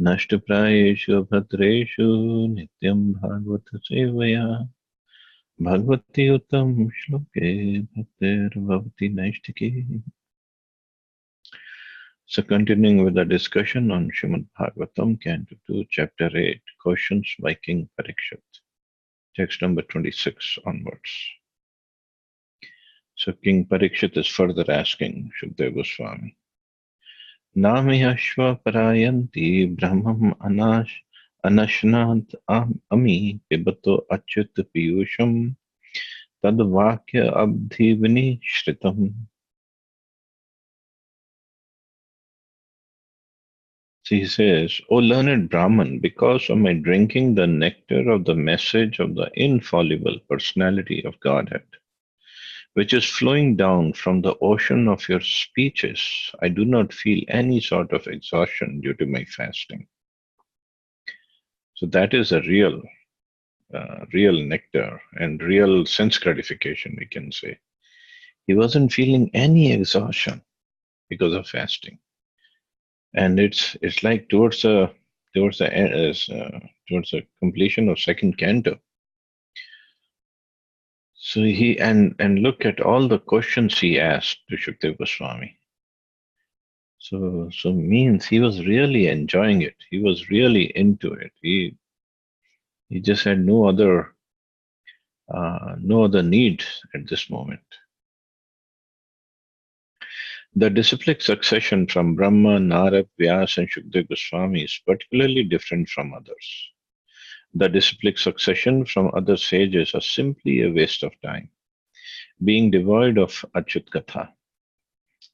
नष्टप्रायेषु भद्रेषु नित्यं भागवत सेवया भगवति उत्तम श्लोके भक्तिर्भवति नैष्ठिकी. So continuing with the discussion on Srimad Bhagavatam, Canto 2, Chapter 8, Questions by King Parikshit, text number 26 onwards. So King Parikshit is further asking Shukdev Goswami, Nami Ashva Parayanti Brahmam Anashnant Ami Pibato Achyut Piyusham Tad Vakya Abdhivani Shritam. So he says, O learned Brahman, because of my drinking the nectar of the message of the infallible personality of Godhead, which is flowing down from the ocean of your speeches, I do not feel any sort of exhaustion due to my fasting. So that is a real nectar and real sense gratification, we can say. He wasn't feeling any exhaustion because of fasting, and it's like towards the completion of second canto. So he and look at all the questions he asked to Shukdev Goswami. So means he was really enjoying it. He was really into it. He just had no other need at this moment. The disciplic succession from Brahma, Narad, Vyas, and Shukdev Goswami is particularly different from others. The disciplic succession from other sages are simply a waste of time, being devoid of Achyut Katha,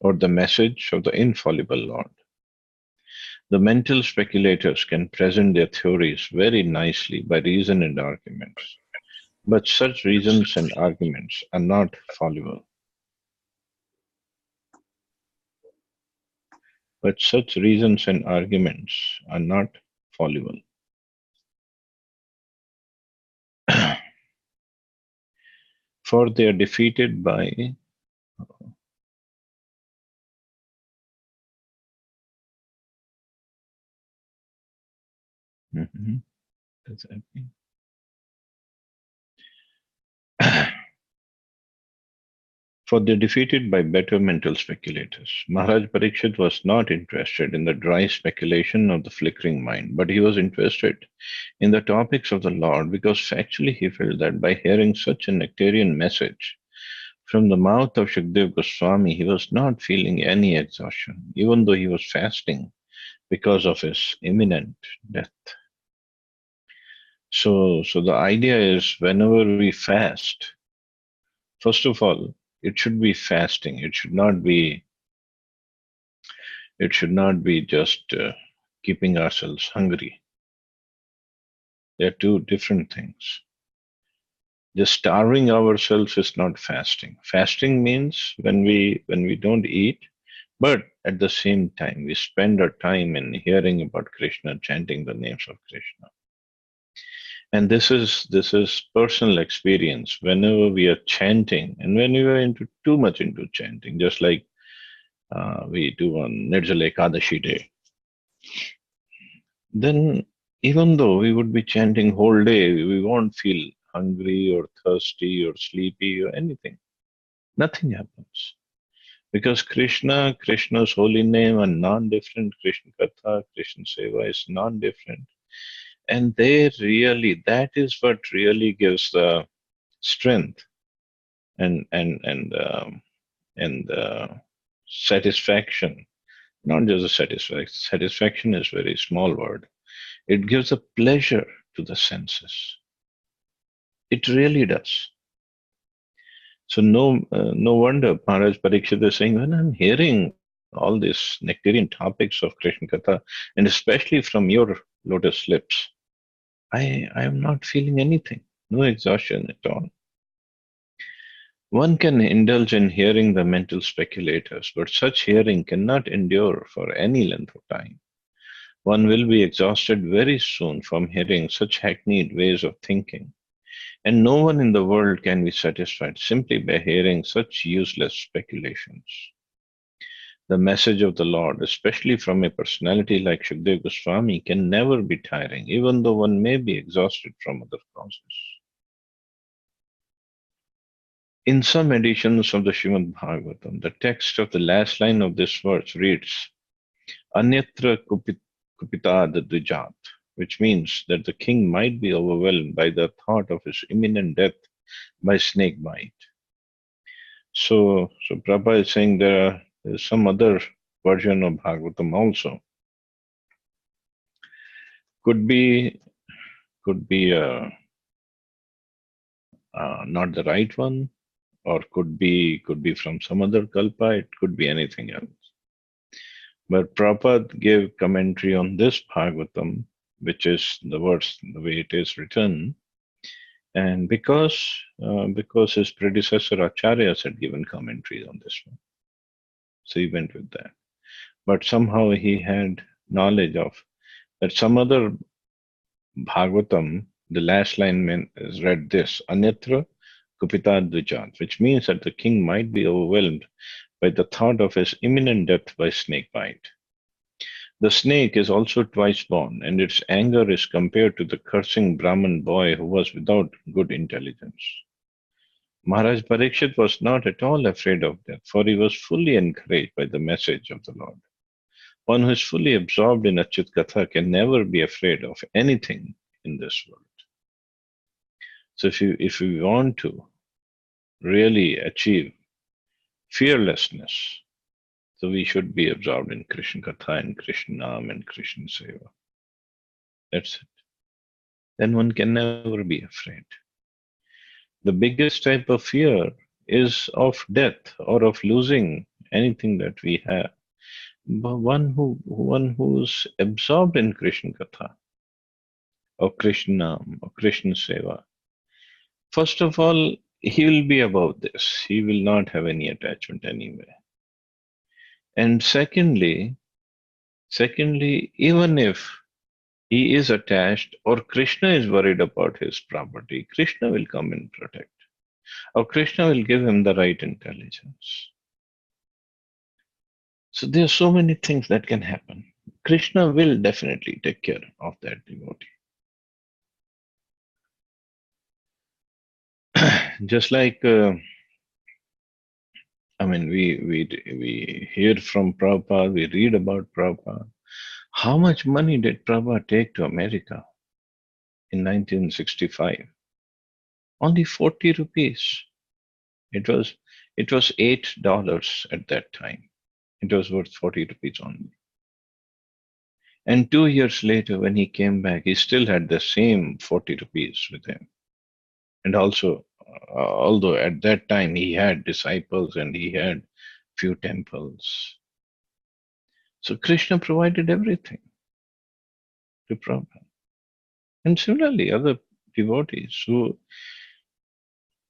or the message of the infallible Lord. The mental speculators can present their theories very nicely by reason and arguments, but such reasons and arguments are not fallible. But such reasons and arguments are not fallible. For they are defeated by That's happening. For they defeated by better mental speculators. Maharaj Parikshit was not interested in the dry speculation of the flickering mind, but he was interested in the topics of the Lord because factually he felt that by hearing such a nectarian message from the mouth of Shukdev Goswami, he was not feeling any exhaustion, even though he was fasting because of his imminent death. So the idea is whenever we fast, first of all, it should be fasting. It should not be just keeping ourselves hungry. They're two different things. Just starving ourselves is not fasting. Fasting means when we don't eat, but at the same time we spend our time in hearing about Krishna, chanting the names of Krishna. And this is personal experience. Whenever we are chanting, and when we are too much into chanting, just like we do on Nirjala Ekadashi day, then even though we would be chanting whole day, we won't feel hungry or thirsty or sleepy or anything. Nothing happens. Because Krishna's holy name are non-different. Krishna Katha, Krishna Seva is non-different. And that is what really gives the strength and satisfaction. Not just a satisfaction. Satisfaction is a very small word. It gives a pleasure to the senses. It really does. So no wonder Maharaj Parikshit is saying, when I'm hearing all these nectarian topics of Krishna Katha, and especially from your lotus lips, I am not feeling anything, no exhaustion at all. One can indulge in hearing the mental speculators, but such hearing cannot endure for any length of time. One will be exhausted very soon from hearing such hackneyed ways of thinking, and no one in the world can be satisfied simply by hearing such useless speculations. The message of the Lord, especially from a personality like Shukdev Goswami, can never be tiring, even though one may be exhausted from other causes. In some editions of the Srimad Bhagavatam, the text of the last line of this verse reads, Anyatra kupitad dvijat, which means that the king might be overwhelmed by the thought of his imminent death by snake bite. So Prabhupada is saying there is some other version of Bhagavatam also. Could be not the right one, or could be from some other kalpa. It could be anything else. But Prabhupada gave commentary on this Bhagavatam, which is the verse the way it is written, and because his predecessor Acharyas had given commentary on this one, so he went with that. But somehow he had knowledge of that some other Bhagavatam, the last line is read this, Anyatra Kupita Dvijat, which means that the king might be overwhelmed by the thought of his imminent death by snake bite. The snake is also twice born, and its anger is compared to the cursing Brahmin boy who was without good intelligence. Maharaj Parikshit was not at all afraid of death, for he was fully encouraged by the message of the Lord. One who is fully absorbed in Achyut Katha can never be afraid of anything in this world. So if we want to really achieve fearlessness, so we should be absorbed in Krishna Katha and Krishna Nam and Krishna Seva. That's it. Then one can never be afraid. The biggest type of fear is of death or of losing anything that we have. But one who's absorbed in Krishna Katha or Krishna Nam or Krishna Seva, first of all, he will be above this. He will not have any attachment anyway. And secondly, even if he is attached or Krishna is worried about his property, Krishna will come and protect. Or Krishna will give him the right intelligence. So there are so many things that can happen. Krishna will definitely take care of that devotee. Just like we hear from Prabhupada, we read about Prabhupada. How much money did Prabhupada take to America in 1965? Only 40 rupees. It was $8 at that time. It was worth 40 rupees only. And 2 years later, when he came back, he still had the same 40 rupees with him. And also, although at that time he had disciples and he had few temples. So Krishna provided everything to Prabhupada. And similarly, other devotees who,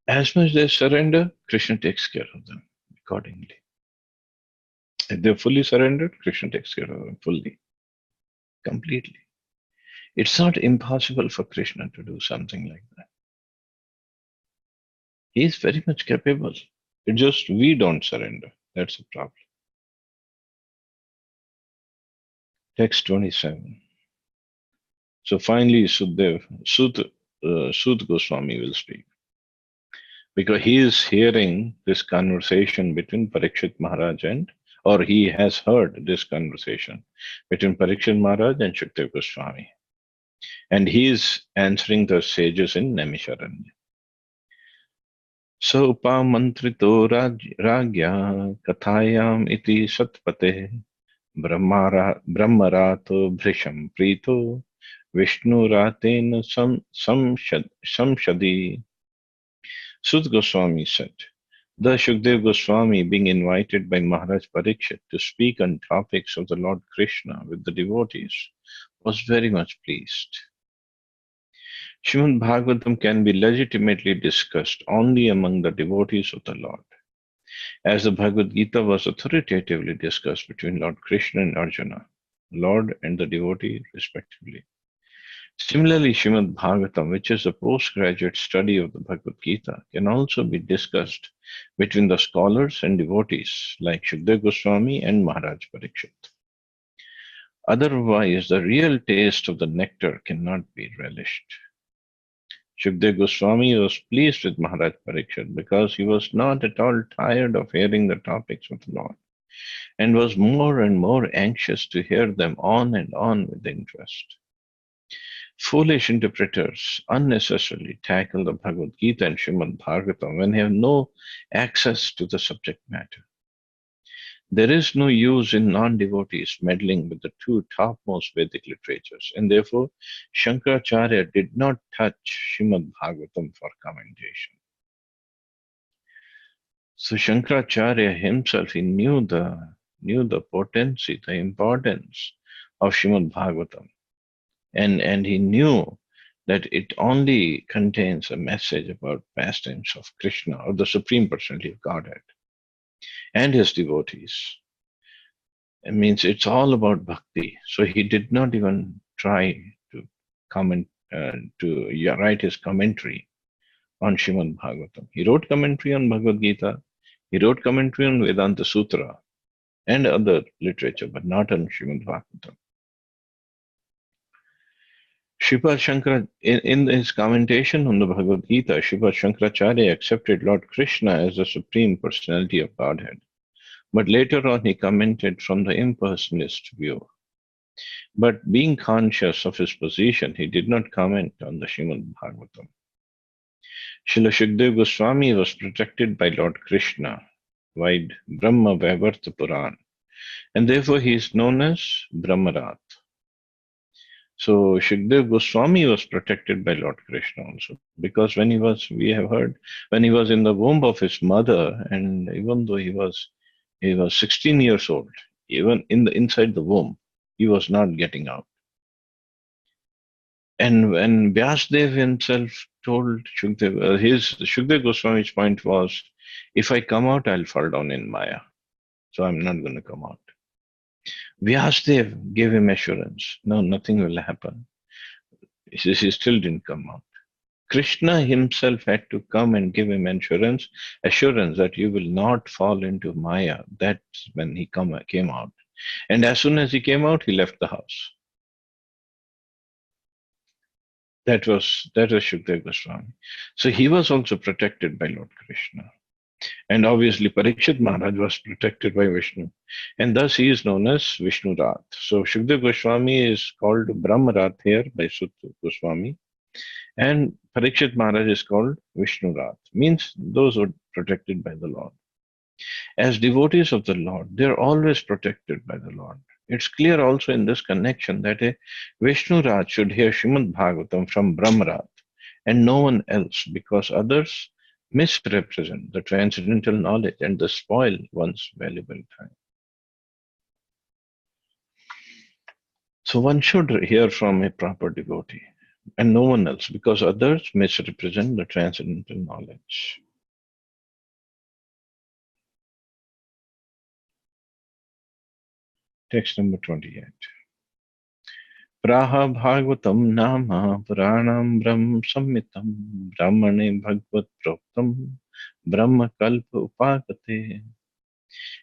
as much they surrender, Krishna takes care of them accordingly. If they're fully surrendered, Krishna takes care of them fully, completely. It's not impossible for Krishna to do something like that. He is very much capable. It's just we don't surrender. That's the problem. Text 27. So finally, Sud Goswami will speak. Because he is hearing this conversation between Parikshit Maharaj or he has heard this conversation between Parikshit Maharaj and Shukdev Goswami. And he is answering the sages in Naimisharanya. So upamantrito ragya kathayam iti satpate brahmarato bhrisham prito vishnu ratena samshadi. Sud Goswami said, thus Shukdev Goswami, being invited by Maharaj Parikshit to speak on topics of the Lord Krishna with the devotees, was very much pleased. Srimad Bhagavatam can be legitimately discussed only among the devotees of the Lord, as the Bhagavad Gita was authoritatively discussed between Lord Krishna and Arjuna, Lord and the devotee respectively. Similarly, Srimad Bhagavatam, which is a postgraduate study of the Bhagavad Gita, can also be discussed between the scholars and devotees like Shukdev Goswami and Maharaj Parikshit. Otherwise, the real taste of the nectar cannot be relished. Shukdev Goswami was pleased with Maharaj Parikshit because he was not at all tired of hearing the topics of the Lord and was more and more anxious to hear them on and on with interest. Foolish interpreters unnecessarily tackle the Bhagavad Gita and Srimad Bhagavatam when they have no access to the subject matter. There is no use in non-devotees meddling with the two topmost Vedic literatures, and therefore Shankaracharya did not touch Srimad Bhagavatam for commentation. So Shankaracharya himself, he knew the potency, the importance of Srimad Bhagavatam, and he knew that it only contains a message about pastimes of Krishna or the Supreme Personality of Godhead and his devotees. It means it's all about bhakti. So he did not even try to comment to write his commentary on Srimad Bhagavatam. He wrote commentary on Bhagavad Gita. He wrote commentary on Vedanta Sutra and other literature, but not on Srimad Bhagavatam. Sripad Shankara, in his commentation on the Bhagavad Gita, Sripad Shankaracharya accepted Lord Krishna as the Supreme Personality of Godhead. But later on, he commented from the impersonalist view. But being conscious of his position, he did not comment on the Srimad Bhagavatam. Srila Shukdev Goswami was protected by Lord Krishna, vide Brahma Vaivarta Puran, and therefore he is known as Brahmarat. So Shukdev Goswami was protected by Lord Krishna also, because when he was, we have heard, when he was in the womb of his mother, and even though he was 16 years old, even inside the womb, he was not getting out. And when Vyasdev himself told Shukdev, Shukdev Goswami's point was, if I come out, I'll fall down in Maya. So I'm not going to come out. Vyasdev gave him assurance. No, nothing will happen. He still didn't come out. Krishna himself had to come and give him assurance that you will not fall into Maya. That's when he came out. And as soon as he came out, he left the house. That was Shukdev Goswami. So he was also protected by Lord Krishna. And obviously Parikshit Maharaj was protected by Vishnu. And thus he is known as Vishnu Rath. So Shukdev Goswami is called Brahma Rath here by Sutta Goswami. And Parikshit Maharaj is called Vishnu Rath. Means those who are protected by the Lord. As devotees of the Lord, they are always protected by the Lord. It's clear also in this connection that a Vishnu Rath should hear Srimad Bhagavatam from Brahmarath and no one else, because others misrepresent the transcendental knowledge and they spoil one's valuable time. So one should hear from a proper devotee and no one else, because others misrepresent the transcendental knowledge. Text number 28. Praha Bhagavatam Nama Puranam Brahm Sammitam Brahmane Bhagavad Proktam Brahma Kalpa Upakate.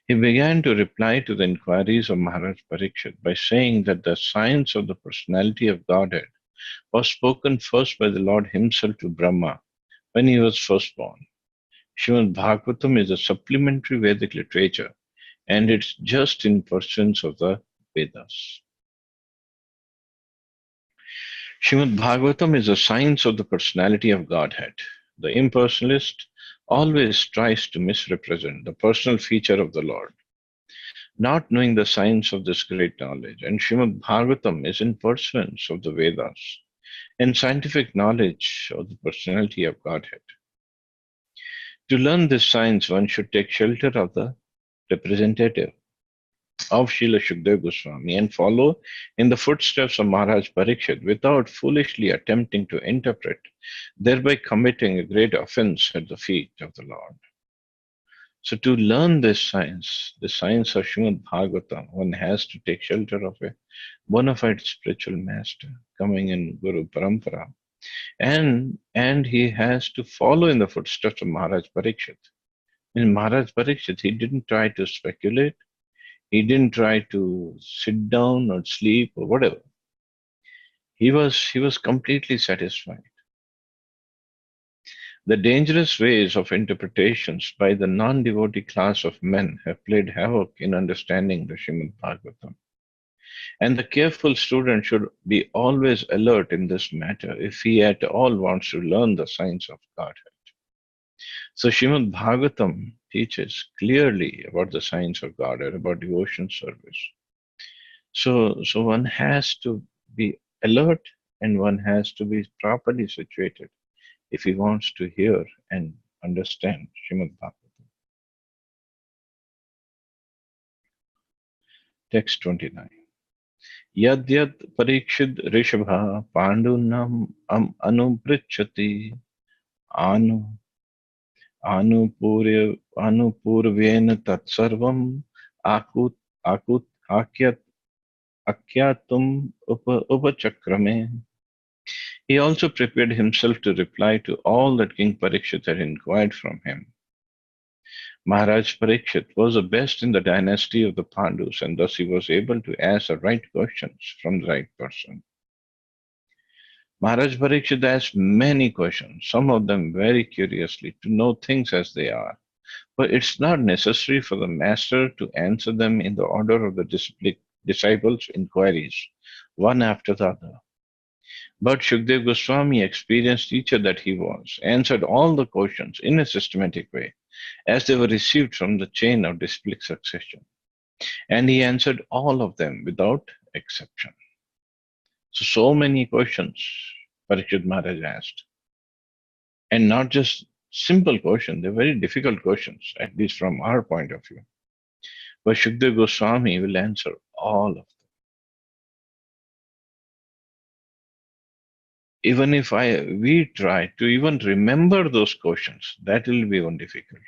He began to reply to the inquiries of Maharaj Parikshit by saying that the science of the personality of Godhead was spoken first by the Lord himself to Brahma when he was first born. Srimad Bhagavatam is a supplementary Vedic literature and it's just in pursuance of the Vedas. Srimad Bhagavatam is a science of the personality of Godhead. The impersonalist always tries to misrepresent the personal feature of the Lord, not knowing the science of this great knowledge. And Srimad Bhagavatam is in pursuance of the Vedas and scientific knowledge of the personality of Godhead. To learn this science, one should take shelter of the representative of Srila Shukdev Goswami and follow in the footsteps of Maharaj Parikshit without foolishly attempting to interpret, thereby committing a great offense at the feet of the Lord. So to learn this science, the science of Srimad Bhagavatam, one has to take shelter of a bona fide spiritual master coming in Guru Parampara. And he has to follow in the footsteps of Maharaj Parikshit. In Maharaj Parikshit, he didn't try to speculate, he didn't try to sit down or sleep or whatever. He was completely satisfied. The dangerous ways of interpretations by the non-devotee class of men have played havoc in understanding the Srimad Bhagavatam. And the careful student should be always alert in this matter if he at all wants to learn the science of Godhead. So Srimad Bhagavatam teaches clearly about the science of Godhead, about devotion service. So one has to be alert and one has to be properly situated if he wants to hear and understand Srimad Bhagavatam. Text 29. Yad yad parikshid rishabha pandunam anupritchati anu anupurvena tatsarvam akut akut akyat akyatum upachakrame. He also prepared himself to reply to all that King Parikshit had inquired from him. Maharaj Parikshit was the best in the dynasty of the Pandus, and thus he was able to ask the right questions from the right person. Maharaj Parikshit asked many questions, some of them very curiously, to know things as they are. But it's not necessary for the master to answer them in the order of the disciples' inquiries, one after the other. But Shukdev Goswami, experienced teacher that he was, answered all the questions in a systematic way, as they were received from the chain of disciplic succession. And he answered all of them without exception. So many questions Parikshit Maharaj asked. And not just simple questions, they're very difficult questions, at least from our point of view. But Shukdev Goswami will answer all of them. Even if we try to even remember those questions, that will be one difficult.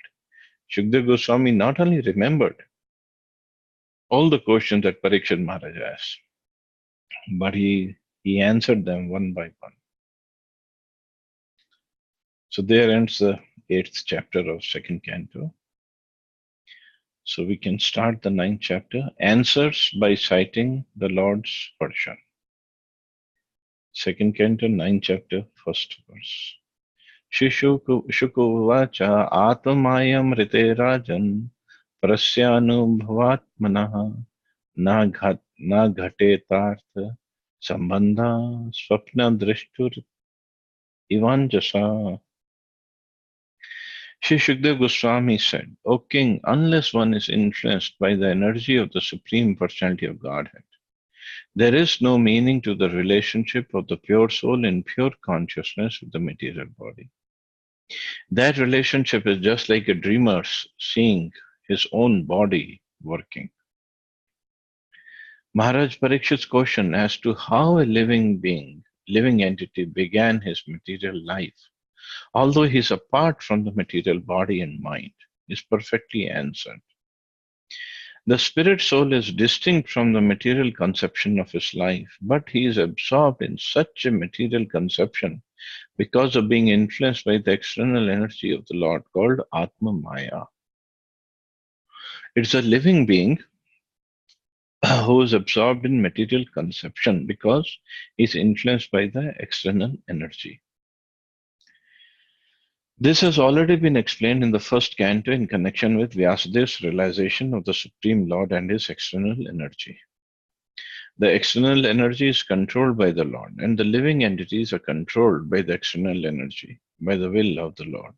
Shukdev Goswami not only remembered all the questions that Parikshit Maharaj asked, but he answered them one by one. So there ends the 8th chapter of 2nd canto. So we can start the 9th chapter, answers by citing the Lord's version. 2nd canto, 9th chapter, 1st verse. Shukuvacha atmayam rite rajan prasyanubhavatmanah na ghatetartha sambandha swapna drishtur ivanjasa. Sri Shukdev Goswami said, O king, unless one is influenced by the energy of the Supreme Personality of Godhead, there is no meaning to the relationship of the pure soul in pure consciousness with the material body. That relationship is just like a dreamer seeing his own body working. Maharaj Parikshit's question as to how a living being, living entity began his material life, although he is apart from the material body and mind, is perfectly answered. The spirit soul is distinct from the material conception of his life, but he is absorbed in such a material conception because of being influenced by the external energy of the Lord called Atma Maya. It's a living being who is absorbed in material conception because he is influenced by the external energy. This has already been explained in the 1st canto in connection with Vyasadev's realization of the Supreme Lord and his external energy. The external energy is controlled by the Lord, and the living entities are controlled by the external energy, by the will of the Lord.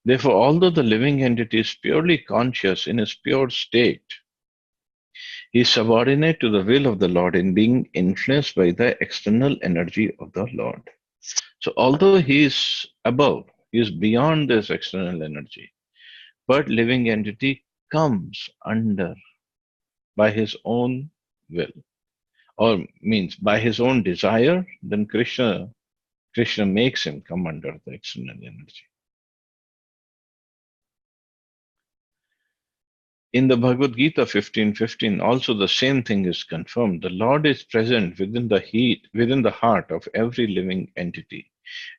Therefore, although the living entity is purely conscious in his pure state, he is subordinate to the will of the Lord in being influenced by the external energy of the Lord. So, although he is above, he is beyond this external energy, but living entity comes under by his own will, or means by his own desire, then Krishna makes him come under the external energy. In the Bhagavad Gita 15:15, also the same thing is confirmed. The Lord is present within the heart of every living entity,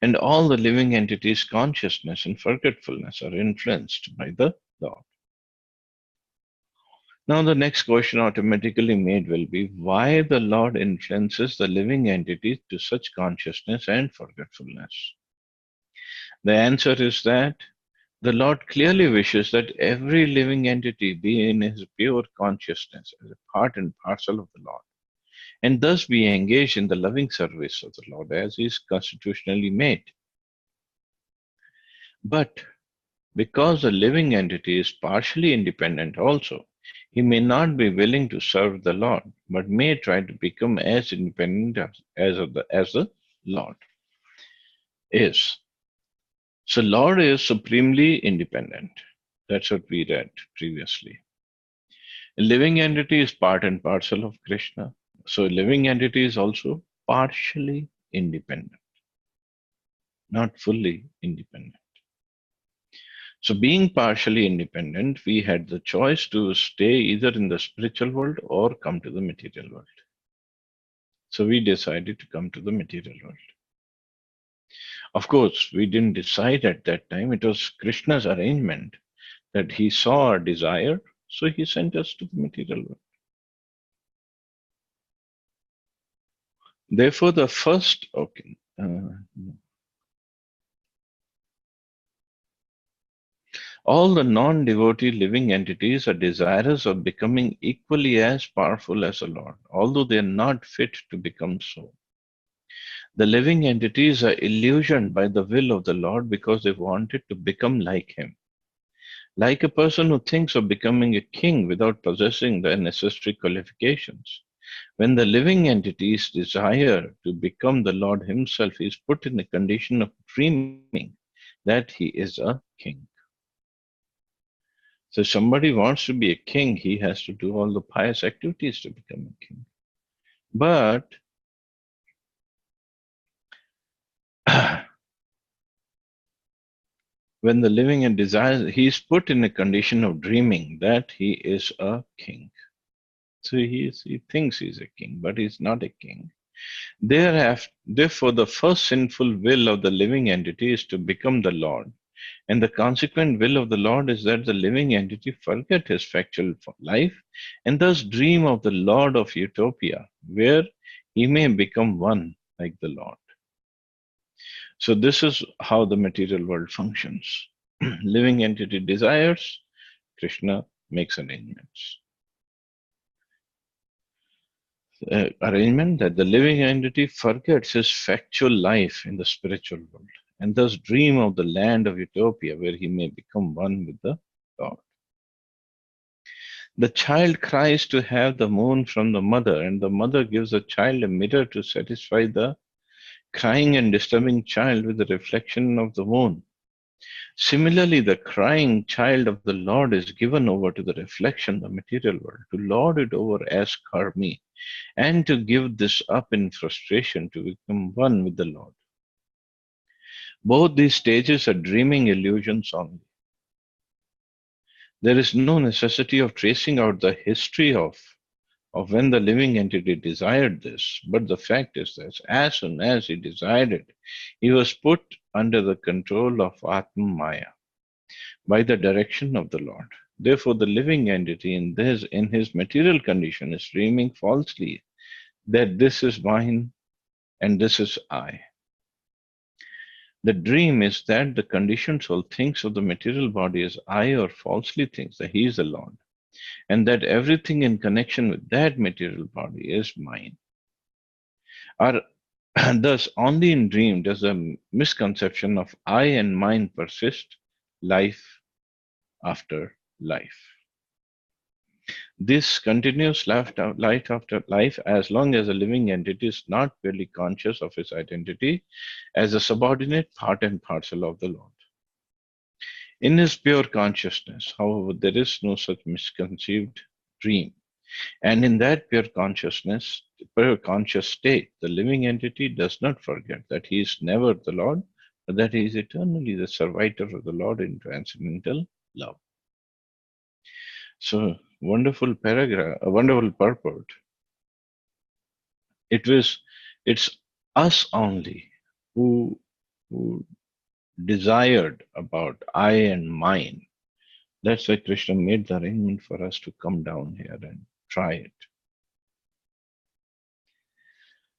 and all the living entities' consciousness and forgetfulness are influenced by the Lord. Now, the next question automatically made will be why the Lord influences the living entities to such consciousness and forgetfulness. The answer is that the Lord clearly wishes that every living entity be in his pure consciousness as a part and parcel of the Lord, and thus be engaged in the loving service of the Lord as he is constitutionally made. But because the living entity is partially independent also, he may not be willing to serve the Lord, but may try to become as independent as the Lord is. So Lord is supremely independent. That's what we read previously. A living entity is part and parcel of Krishna. So a living entity is also partially independent, not fully independent. So being partially independent, we had the choice to stay either in the spiritual world or come to the material world. So we decided to come to the material world. Of course, we didn't decide at that time. It was Krishna's arrangement that he saw our desire, so he sent us to the material world. Therefore, the first, okay, all the non-devotee living entities are desirous of becoming equally as powerful as the Lord, although they are not fit to become so. The living entities are illusioned by the will of the Lord because they wanted to become like him. Like a person who thinks of becoming a king without possessing the necessary qualifications. When the living entities desire to become the Lord himself, he is put in a condition of dreaming that he is a king. So somebody wants to be a king, he has to do all the pious activities to become a king. But when the living and desires, he is put in a condition of dreaming that he is a king. So he thinks he's a king, but he's not a king. Therefore, the first sinful will of the living entity is to become the Lord. And the consequent will of the Lord is that the living entity forget his factual life and thus dream of the Lord of Utopia, where he may become one like the Lord. So, this is how the material world functions. Living entity desires, Krishna makes arrangements. Arrangement that the living entity forgets his factual life in the spiritual world and thus dream of the land of Utopia where he may become one with the Lord. The child cries to have the moon from the mother, and the mother gives the child a mirror to satisfy the crying and disturbing child with the reflection of the moon. Similarly, the crying child of the Lord is given over to the reflection, the material world, to lord it over as karmi, and to give this up in frustration to become one with the Lord. Both these stages are dreaming illusions only. There is no necessity of tracing out the history of when the living entity desired this, but the fact is that as soon as he desired it, he was put under the control of Atma Maya by the direction of the Lord. Therefore, the living entity in his material condition is dreaming falsely that this is mine and this is I. The dream is that the conditioned soul thinks of the material body as I or falsely thinks that he is the Lord, and that everything in connection with that material body is mine. Thus, only in dream does the misconception of I and mine persist life after life. This continues life after life as long as a living entity is not purely conscious of its identity as a subordinate part and parcel of the Lord. In his pure consciousness, however, there is no such misconceived dream. And in that pure conscious state, the living entity does not forget that he is never the Lord, but that he is eternally the servitor of the Lord in transcendental love. So wonderful paragraph, a wonderful purport. It was, it's us only who desired about I and mine. That's why Krishna made the arrangement for us to come down here and try it.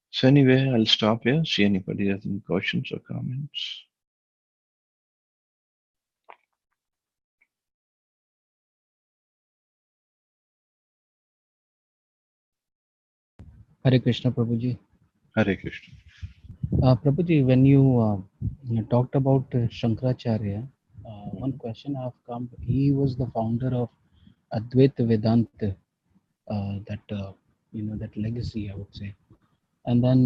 So anyway, I'll stop here. See anybody has any questions or comments. Hare Krishna, Prabhuji. Hare Krishna. Prabhuji, when you talked about Shankaracharya, one Mhm. question have come. He was the founder of Advaita Vedanta, that legacy, I would say. And then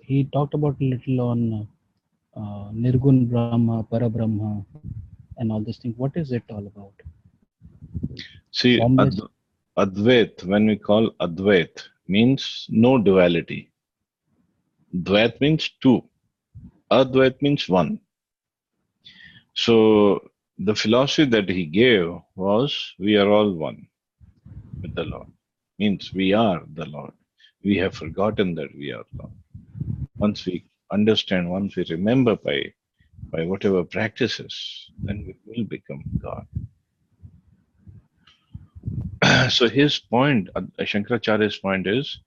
he talked about a little on Nirgun Brahma, Parabrahma, and all these things. What is it all about? See, Formless. Advait, when we call Advait, means no duality. Dvait means two. Advait means one. So the philosophy that he gave was we are all one with the Lord. Means we are the Lord. We have forgotten that we are Lord. Once we understand, once we remember by whatever practices, then we will become God. So his point, Shankaracharya's point is,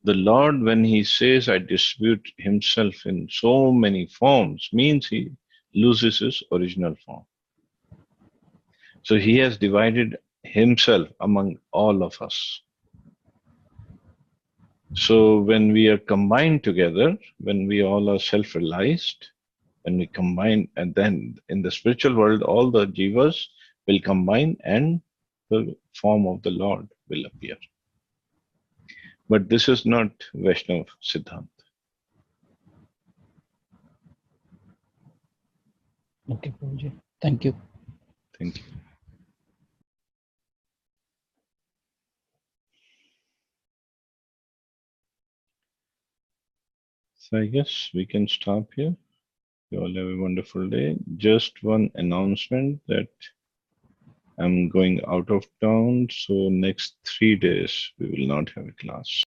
the Lord, when he says, I distribute himself in so many forms, means he loses his original form. So he has divided himself among all of us. So when we are combined together, when we all are self-realized, when we combine, and then in the spiritual world, all the jivas will combine and the form of the Lord will appear. But this is not Vaishnav Siddhant. Okay, Prabhuji. Thank you. Thank you. So I guess we can stop here. You all have a wonderful day. Just one announcement that I'm going out of town, so next 3 days we will not have a class.